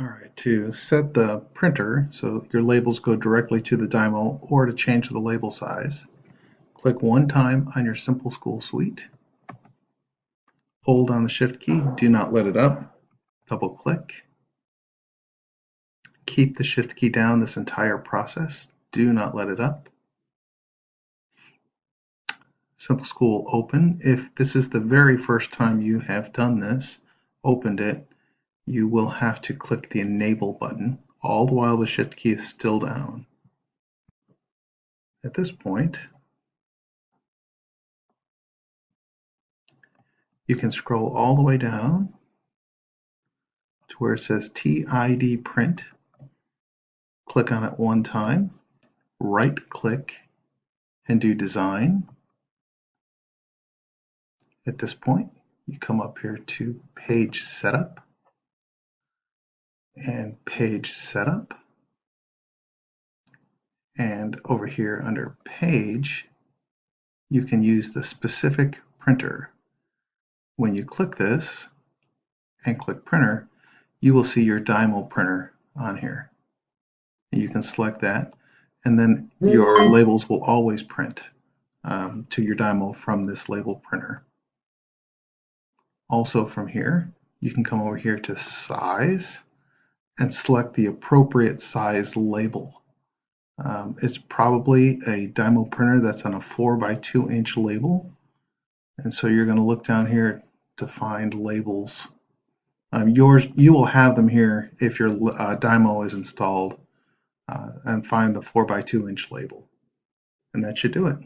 All right, to set the printer so your labels go directly to the Dymo or to change the label size, click one time on your Simple School Suite. Hold on the Shift key, do not let it up. Double click. Keep the Shift key down this entire process. Do not let it up. Simple School open. If this is the very first time you have done this, opened it, you will have to click the Enable button, all the while the Shift key is still down. At this point, you can scroll all the way down to where it says TID Print. Click on it one time, right-click, and do Design. At this point, you come up here to Page Setup and Page Setup. And over here under Page, you can use the specific printer. When you click this and click Printer, you will see your Dymo printer on here. You can select that, and then your labels will always print to your Dymo from this label printer. Also from here, you can come over here to Size and select the appropriate size label. It's probably a Dymo printer that's on a 4x2 inch label, and so you're going to look down here to find labels. You will have them here if your Dymo is installed, and find the 4x2 inch label, and that should do it.